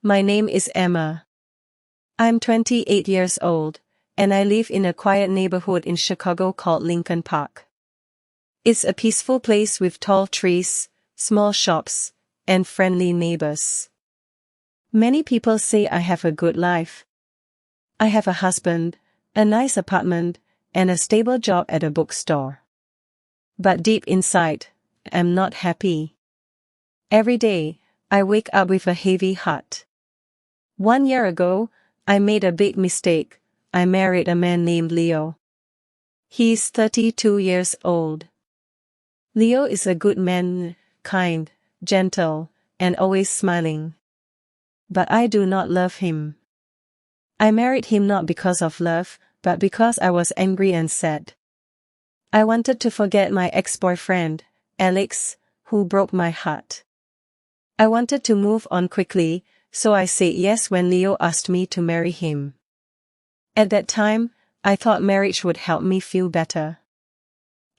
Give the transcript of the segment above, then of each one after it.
My name is Emma. I'm 28 years old, and I live in a quiet neighborhood in Chicago called Lincoln Park. It's a peaceful place with tall trees, small shops, and friendly neighbors. Many people say I have a good life. I have a husband, a nice apartment, and a stable job at a bookstore. But deep inside, I'm not happy. Every day, I wake up with a heavy heart. 1 year ago, I made a big mistake. I married a man named Leo. He's 32 years old. Leo is a good man, kind, gentle, and always smiling. But I do not love him. I married him not because of love, but because I was angry and sad. I wanted to forget my ex-boyfriend, Alex, who broke my heart. I wanted to move on quickly, so I said yes when Leo asked me to marry him. At that time, I thought marriage would help me feel better.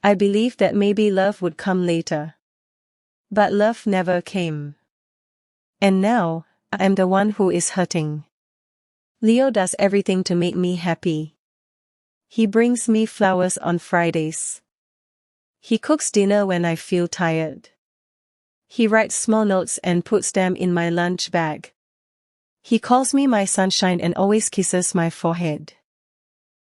I believed that maybe love would come later. But love never came. And now, I'm the one who is hurting. Leo does everything to make me happy. He brings me flowers on Fridays. He cooks dinner when I feel tired. He writes small notes and puts them in my lunch bag. He calls me my sunshine and always kisses my forehead.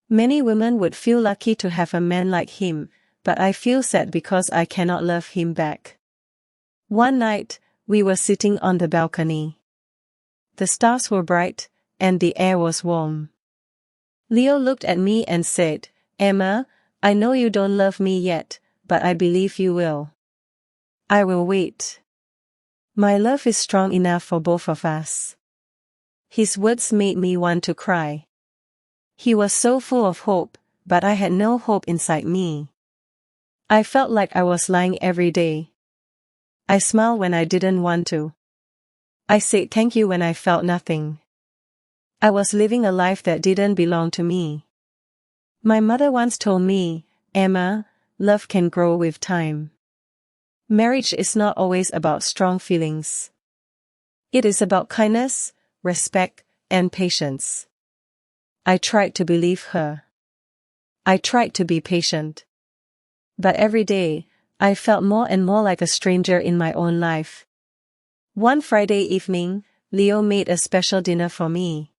Many women would feel lucky to have a man like him, but I feel sad because I cannot love him back. One night, we were sitting on the balcony. The stars were bright, and the air was warm. Leo looked at me and said, "Emma, I know you don't love me yet, but I believe you will. I will wait. My love is strong enough for both of us." His words made me want to cry. He was so full of hope, but I had no hope inside me. I felt like I was lying every day. I smiled when I didn't want to. I said thank you when I felt nothing. I was living a life that didn't belong to me. My mother once told me, "Emma, love can grow with time. Marriage is not always about strong feelings. It is about kindness, respect, and patience." I tried to believe her. I tried to be patient. But every day, I felt more and more like a stranger in my own life. One Friday evening, Leo made a special dinner for me.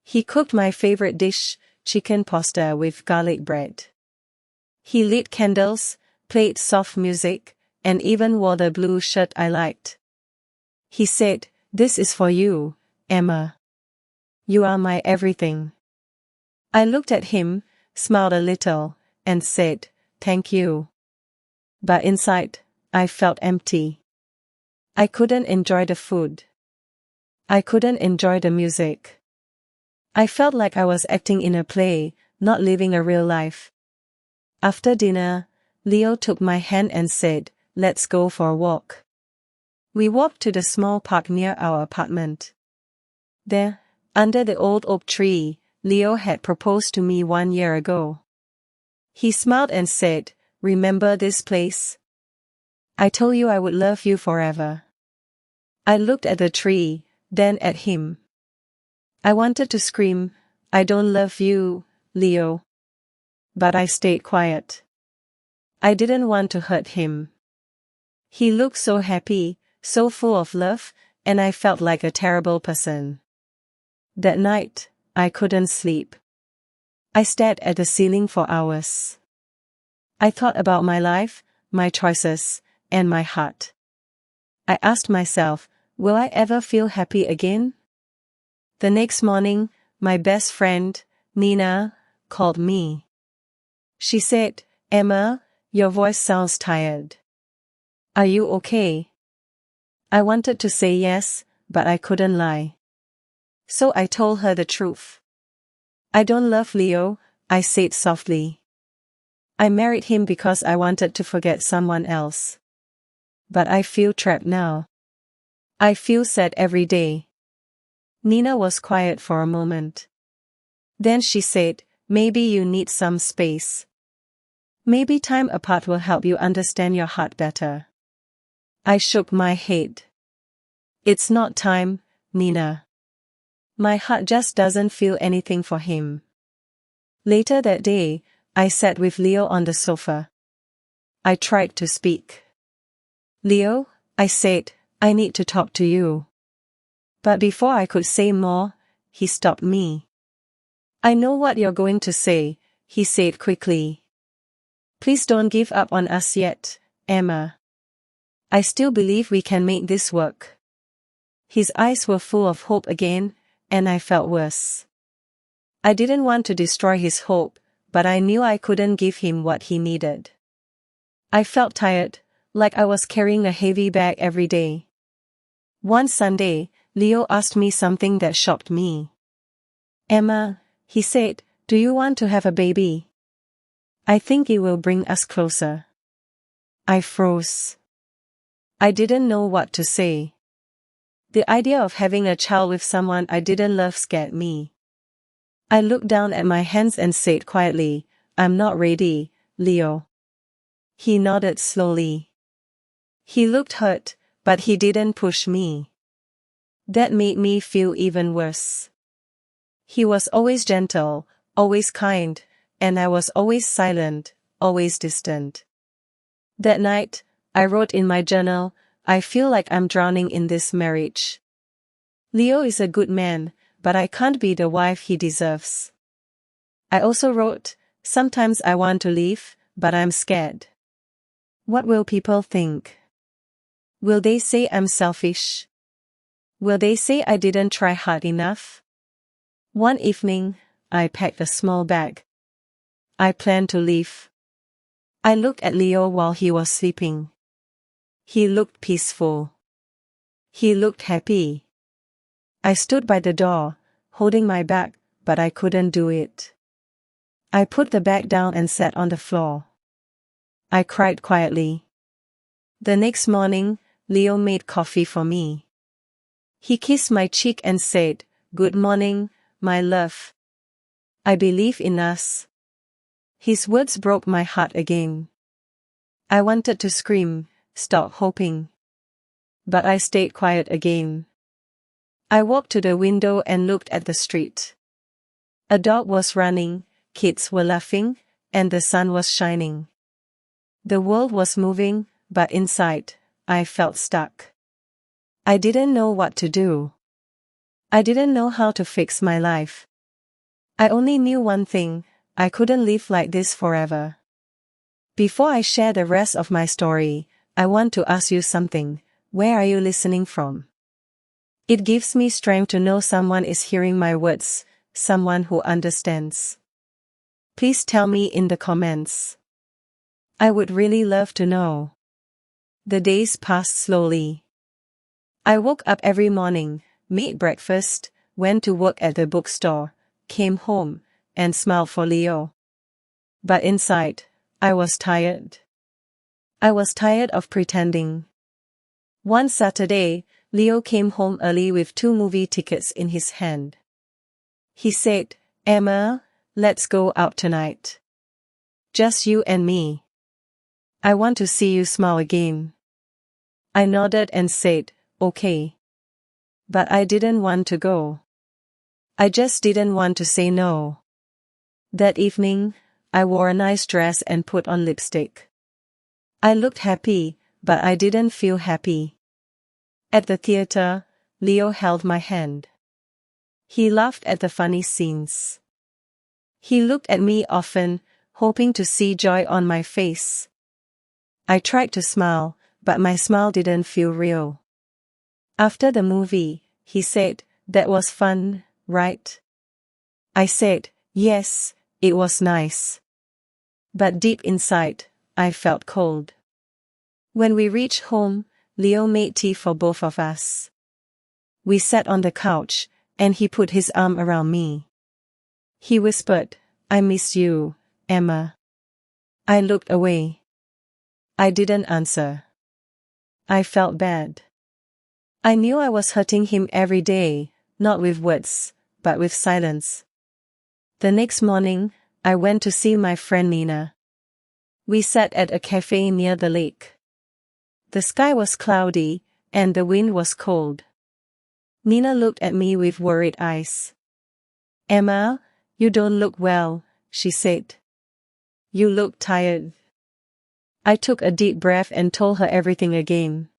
He cooked my favorite dish, chicken pasta with garlic bread. He lit candles, played soft music, and even wore the blue shirt I liked. He said, "This is for you, Emma. You are my everything." I looked at him, smiled a little, and said, "Thank you." But inside, I felt empty. I couldn't enjoy the food. I couldn't enjoy the music. I felt like I was acting in a play, not living a real life. After dinner, Leo took my hand and said, "Let's go for a walk." We walked to the small park near our apartment. There, under the old oak tree, Leo had proposed to me 1 year ago. He smiled and said, "Remember this place? I told you I would love you forever." I looked at the tree, then at him. I wanted to scream, "I don't love you, Leo." But I stayed quiet. I didn't want to hurt him. He looked so happy, so full of love, and I felt like a terrible person. That night, I couldn't sleep. I stared at the ceiling for hours. I thought about my life, my choices, and my heart. I asked myself, will I ever feel happy again? The next morning, my best friend, Nina, called me. She said, "Emma, your voice sounds tired. Are you okay?" I wanted to say yes, but I couldn't lie. So I told her the truth. "I don't love Leo," I said softly. "I married him because I wanted to forget someone else. But I feel trapped now. I feel sad every day." Nina was quiet for a moment. Then she said, "Maybe you need some space. Maybe time apart will help you understand your heart better." I shook my head. "It's not time, Nina. My heart just doesn't feel anything for him. Later that day, I sat with Leo on the sofa. I tried to speak. Leo, I said, I need to talk to you. But before I could say more, he stopped me. I know what you're going to say, he said quickly. Please don't give up on us yet, Emma. I still believe we can make this work. His eyes were full of hope again, and I felt worse. I didn't want to destroy his hope, but I knew I couldn't give him what he needed. I felt tired, like I was carrying a heavy bag every day. One Sunday, Leo asked me something that shocked me. Emma, he said, do you want to have a baby? I think it will bring us closer. I froze. I didn't know what to say. The idea of having a child with someone I didn't love scared me. I looked down at my hands and said quietly, I'm not ready, Leo. He nodded slowly. He looked hurt, but he didn't push me. That made me feel even worse. He was always gentle, always kind, and I was always silent, always distant. That night, I wrote in my journal, I feel like I'm drowning in this marriage. Leo is a good man, but I can't be the wife he deserves. I also wrote, sometimes I want to leave, but I'm scared. What will people think? Will they say I'm selfish? Will they say I didn't try hard enough? One evening, I packed a small bag. I planned to leave. I looked at Leo while he was sleeping. He looked peaceful. He looked happy. I stood by the door, holding my bag, but I couldn't do it. I put the bag down and sat on the floor. I cried quietly. The next morning, Leo made coffee for me. He kissed my cheek and said, Good morning, my love. I believe in us. His words broke my heart again. I wanted to scream, stop hoping. But I stayed quiet again. I walked to the window and looked at the street. A dog was running, kids were laughing, and the sun was shining. The world was moving, but inside, I felt stuck. I didn't know what to do. I didn't know how to fix my life. I only knew one thing, I couldn't live like this forever. Before I share the rest of my story, I want to ask you something. Where are you listening from? It gives me strength to know someone is hearing my words, someone who understands. Please tell me in the comments. I would really love to know. The days passed slowly. I woke up every morning, made breakfast, went to work at the bookstore, came home, and smiled for Leo. But inside, I was tired. I was tired of pretending. One Saturday, Leo came home early with 2 movie tickets in his hand. He said, Emma, let's go out tonight. Just you and me. I want to see you smile again. I nodded and said, okay. But I didn't want to go. I just didn't want to say no. That evening, I wore a nice dress and put on lipstick. I looked happy, but I didn't feel happy. At the theater, Leo held my hand. He laughed at the funny scenes. He looked at me often, hoping to see joy on my face. I tried to smile, but my smile didn't feel real. After the movie, he said, that was fun, right? I said, yes, it was nice. But deep inside, I felt cold. When we reached home, Leo made tea for both of us. We sat on the couch, and he put his arm around me. He whispered, I miss you, Emma. I looked away. I didn't answer. I felt bad. I knew I was hurting him every day, not with words, but with silence. The next morning, I went to see my friend Nina. We sat at a cafe near the lake. The sky was cloudy, and the wind was cold. Nina looked at me with worried eyes. Emma, you don't look well, she said. You look tired. I took a deep breath and told her everything again.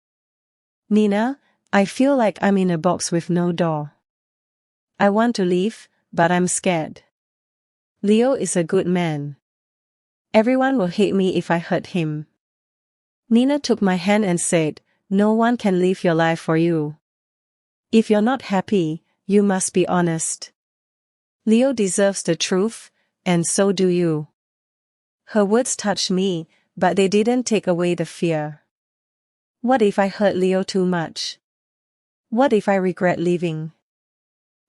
Nina, I feel like I'm in a box with no door. I want to leave, but I'm scared. Leo is a good man. Everyone will hate me if I hurt him. Nina took my hand and said, no one can live your life for you. If you're not happy, you must be honest. Leo deserves the truth, and so do you. Her words touched me, but they didn't take away the fear. What if I hurt Leo too much? What if I regret leaving?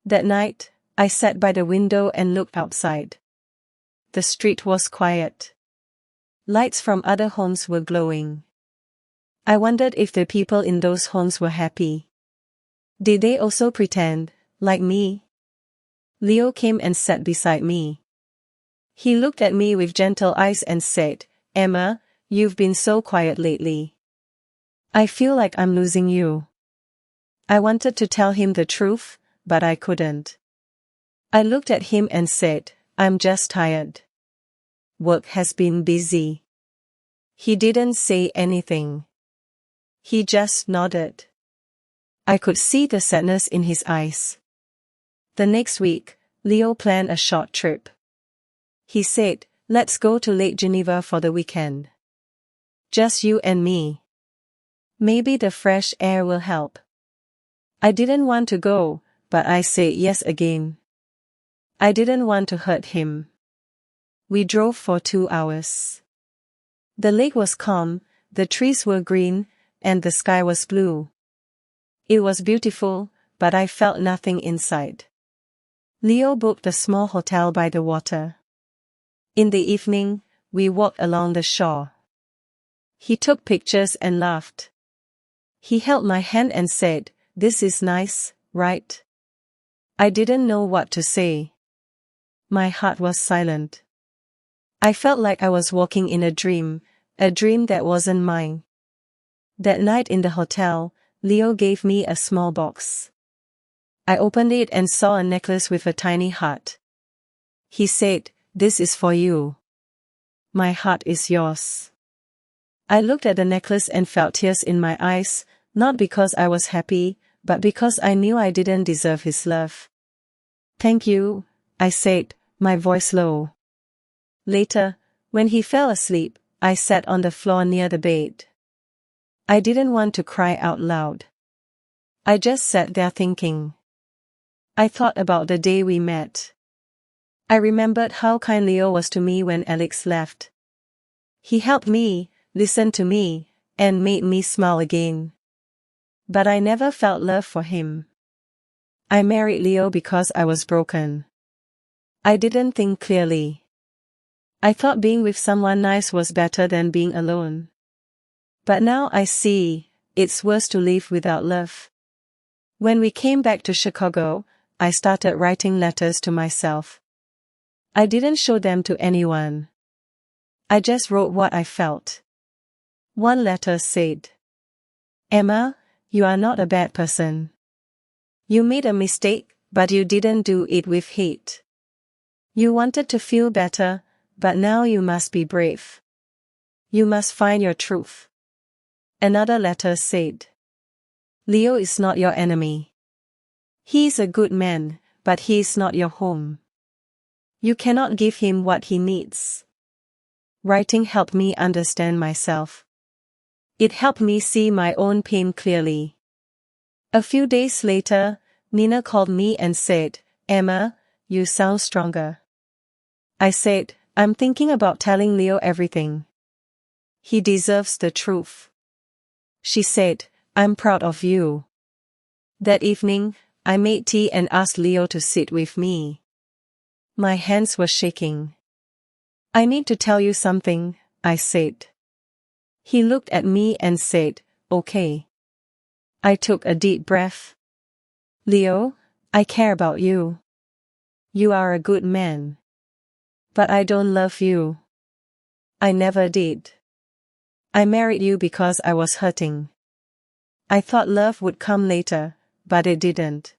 That night, I sat by the window and looked outside. The street was quiet. Lights from other homes were glowing. I wondered if the people in those homes were happy. Did they also pretend, like me? Leo came and sat beside me. He looked at me with gentle eyes and said, Emma, you've been so quiet lately. I feel like I'm losing you. I wanted to tell him the truth, but I couldn't. I looked at him and said, I'm just tired. Work has been busy. He didn't say anything. He just nodded. I could see the sadness in his eyes. The next week, Leo planned a short trip. He said, let's go to Lake Geneva for the weekend. Just you and me. Maybe the fresh air will help. I didn't want to go, but I said yes again. I didn't want to hurt him. We drove for 2 hours. The lake was calm, the trees were green, and the sky was blue. It was beautiful, but I felt nothing inside. Leo booked a small hotel by the water. In the evening, we walked along the shore. He took pictures and laughed. He held my hand and said, this is nice, right? I didn't know what to say. My heart was silent. I felt like I was walking in a dream that wasn't mine. That night in the hotel, Leo gave me a small box. I opened it and saw a necklace with a tiny heart. He said, this is for you. My heart is yours. I looked at the necklace and felt tears in my eyes, not because I was happy, but because I knew I didn't deserve his love. Thank you, I said, my voice low. Later, when he fell asleep, I sat on the floor near the bed. I didn't want to cry out loud. I just sat there thinking. I thought about the day we met. I remembered how kind Leo was to me when Alex left. He helped me, listened to me, and made me smile again. But I never felt love for him. I married Leo because I was broken. I didn't think clearly. I thought being with someone nice was better than being alone. But now I see, it's worse to live without love. When we came back to Chicago, I started writing letters to myself. I didn't show them to anyone. I just wrote what I felt. One letter said, Emma, you are not a bad person. You made a mistake, but you didn't do it with hate. You wanted to feel better, but now you must be brave. You must find your truth. Another letter said, Leo is not your enemy. He is a good man, but he is not your home. You cannot give him what he needs. Writing helped me understand myself. It helped me see my own pain clearly. A few days later, Nina called me and said, Emma, you sound stronger. I said, I'm thinking about telling Leo everything. He deserves the truth. She said, I'm proud of you. That evening, I made tea and asked Leo to sit with me. My hands were shaking. I need to tell you something, I said. He looked at me and said, okay. I took a deep breath. Leo, I care about you. You are a good man. But I don't love you. I never did. I married you because I was hurting. I thought love would come later, but it didn't.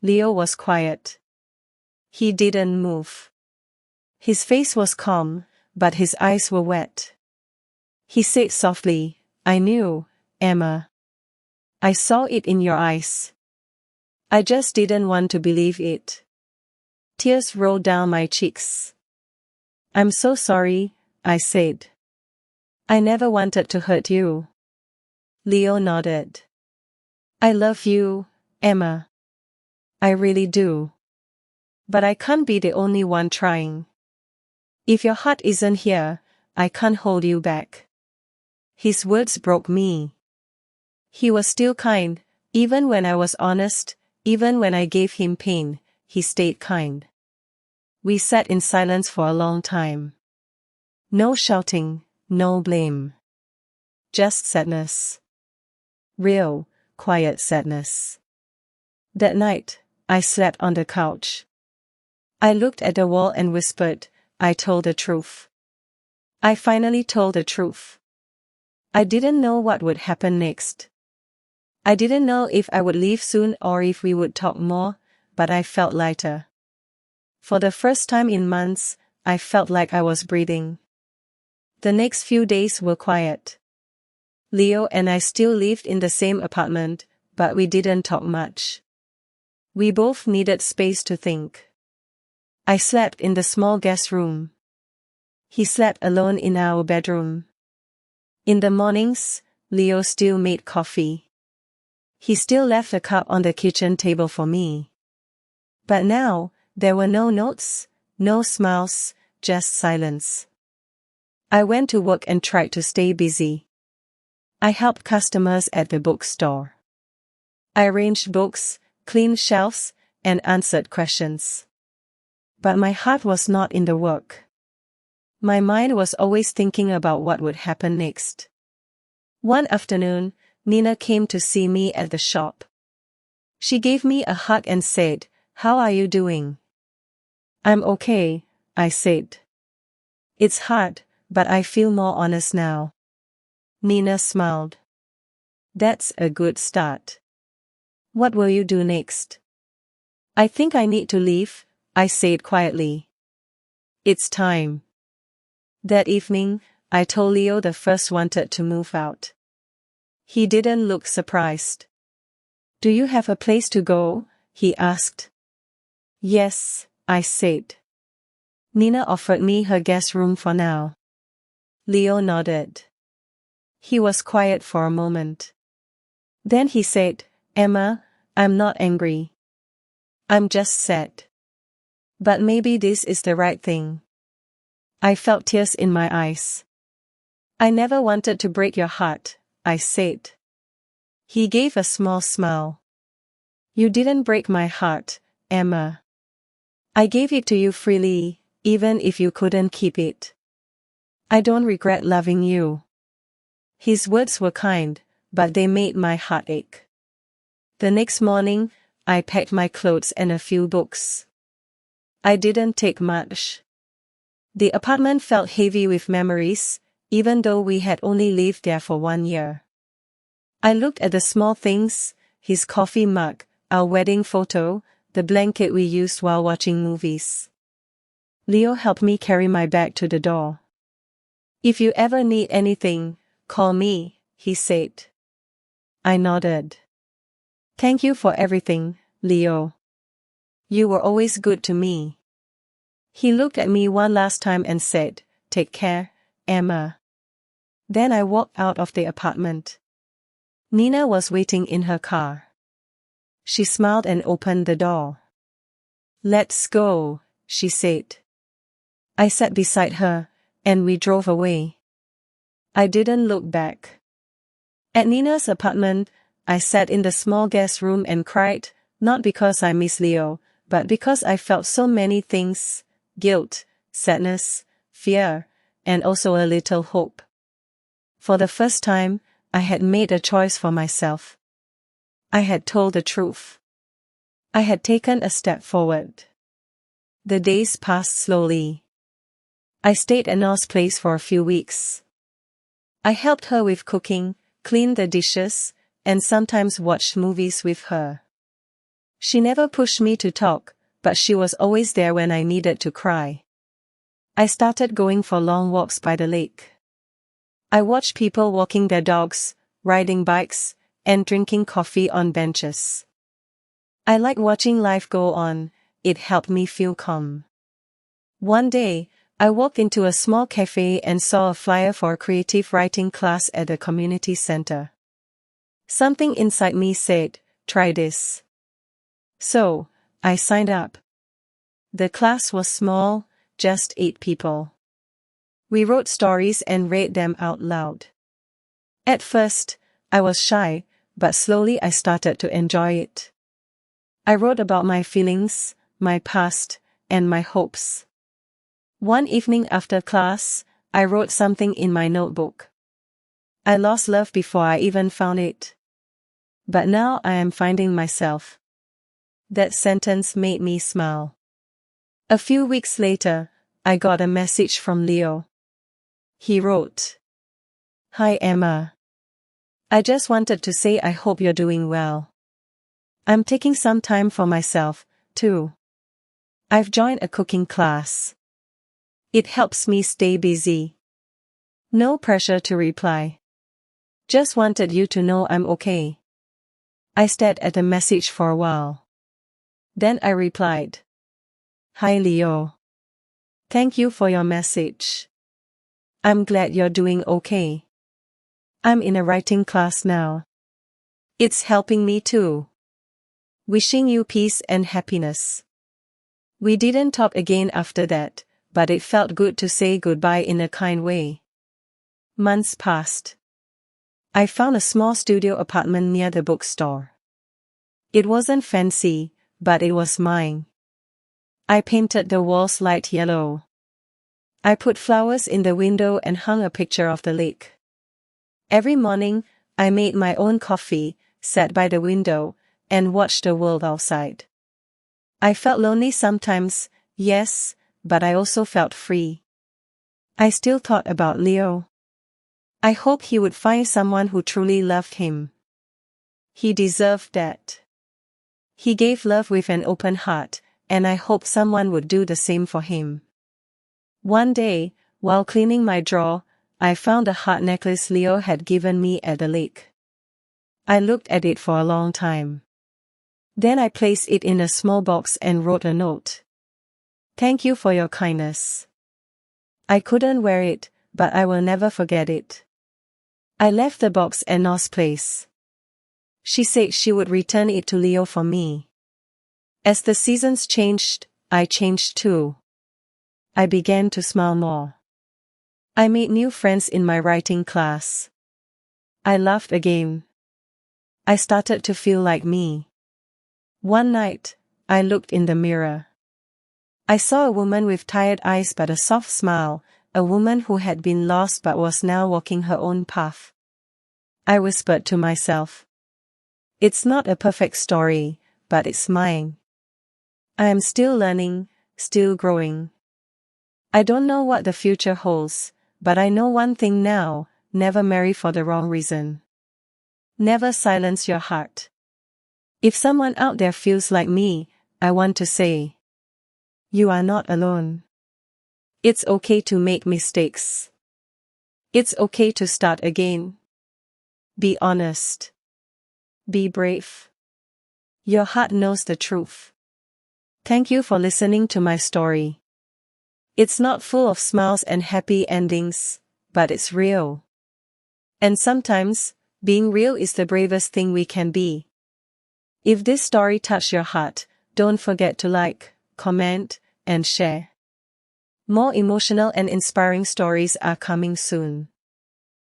Leo was quiet. He didn't move. His face was calm, but his eyes were wet. He said softly, "I knew, Emma. I saw it in your eyes. I just didn't want to believe it." Tears rolled down my cheeks. "I'm so sorry," I said. "I never wanted to hurt you." Leo nodded. "I love you, Emma. I really do. But I can't be the only one trying. If your heart isn't here, I can't hold you back." His words broke me. He was still kind, even when I was honest, even when I gave him pain, he stayed kind. We sat in silence for a long time. No shouting, no blame. Just sadness. Real, quiet sadness. That night, I slept on the couch. I looked at the wall and whispered, "I told the truth. I finally told the truth." I didn't know what would happen next. I didn't know if I would leave soon or if we would talk more, but I felt lighter. For the first time in months, I felt like I was breathing. The next few days were quiet. Leo and I still lived in the same apartment, but we didn't talk much. We both needed space to think. I slept in the small guest room. He slept alone in our bedroom. In the mornings, Leo still made coffee. He still left a cup on the kitchen table for me. But now, there were no notes, no smiles, just silence. I went to work and tried to stay busy. I helped customers at the bookstore. I arranged books, cleaned shelves, and answered questions. But my heart was not in the work. My mind was always thinking about what would happen next. One afternoon, Nina came to see me at the shop. She gave me a hug and said, "How are you doing?" "I'm okay," I said. "It's hard, but I feel more honest now." Nina smiled. "That's a good start. What will you do next?" "I think I need to leave," I said quietly. "It's time." That evening, I told Leo the first wanted to move out. He didn't look surprised. "Do you have a place to go?" he asked. "Yes," I said. "Nina offered me her guest room for now." Leo nodded. He was quiet for a moment. Then he said, "Emma, I'm not angry. I'm just sad. But maybe this is the right thing." I felt tears in my eyes. "I never wanted to break your heart," I said. He gave a small smile. "You didn't break my heart, Emma. I gave it to you freely, even if you couldn't keep it. I don't regret loving you." His words were kind, but they made my heart ache. The next morning, I packed my clothes and a few books. I didn't take much. The apartment felt heavy with memories, even though we had only lived there for 1 year. I looked at the small things, his coffee mug, our wedding photo, the blanket we used while watching movies. Leo helped me carry my bag to the door. "If you ever need anything, call me," he said. I nodded. "Thank you for everything, Leo. You were always good to me." He looked at me one last time and said, "Take care, Emma." Then I walked out of the apartment. Nina was waiting in her car. She smiled and opened the door. "Let's go," she said. I sat beside her, and we drove away. I didn't look back. At Nina's apartment, I sat in the small guest room and cried, not because I miss Leo, but because I felt so many things: guilt, sadness, fear, and also a little hope. For the first time, I had made a choice for myself. I had told the truth. I had taken a step forward. The days passed slowly. I stayed at Nora's place for a few weeks. I helped her with cooking, cleaned the dishes, and sometimes watched movies with her. She never pushed me to talk, but she was always there when I needed to cry. I started going for long walks by the lake. I watched people walking their dogs, riding bikes, and drinking coffee on benches. I like watching life go on. It helped me feel calm. One day, I walked into a small cafe and saw a flyer for a creative writing class at the community center. Something inside me said, "Try this." So, I signed up. The class was small, just 8 people. We wrote stories and read them out loud. At first, I was shy, but slowly I started to enjoy it. I wrote about my feelings, my past, and my hopes. One evening after class, I wrote something in my notebook. I lost love before I even found it. But now I am finding myself. That sentence made me smile. A few weeks later, I got a message from Leo. He wrote, "Hi Emma. I just wanted to say I hope you're doing well. I'm taking some time for myself, too. I've joined a cooking class. It helps me stay busy." No pressure to reply. Just wanted you to know I'm okay. I stared at the message for a while. Then I replied, "Hi Leo. Thank you for your message. I'm glad you're doing okay. I'm in a writing class now. It's helping me too. Wishing you peace and happiness." We didn't talk again after that, but it felt good to say goodbye in a kind way. Months passed. I found a small studio apartment near the bookstore. It wasn't fancy, but it was mine. I painted the walls light yellow. I put flowers in the window and hung a picture of the lake. Every morning, I made my own coffee, sat by the window, and watched the world outside. I felt lonely sometimes, yes, but I also felt free. I still thought about Leo. I hoped he would find someone who truly loved him. He deserved that. He gave love with an open heart, and I hoped someone would do the same for him. One day, while cleaning my drawer, I found a heart necklace Leo had given me at the lake. I looked at it for a long time. Then I placed it in a small box and wrote a note. "Thank you for your kindness. I couldn't wear it, but I will never forget it." I left the box at Nor's place. She said she would return it to Leo for me. As the seasons changed, I changed too. I began to smile more. I made new friends in my writing class. I laughed again. I started to feel like me. One night, I looked in the mirror. I saw a woman with tired eyes but a soft smile, a woman who had been lost but was now walking her own path. I whispered to myself, "It's not a perfect story, but it's mine. I am still learning, still growing. I don't know what the future holds, but I know one thing now: never marry for the wrong reason. Never silence your heart." If someone out there feels like me, I want to say, you are not alone. It's okay to make mistakes. It's okay to start again. Be honest. Be brave. Your heart knows the truth. Thank you for listening to my story. It's not full of smiles and happy endings, but it's real. And sometimes, being real is the bravest thing we can be. If this story touched your heart, don't forget to like, comment, and share. More emotional and inspiring stories are coming soon.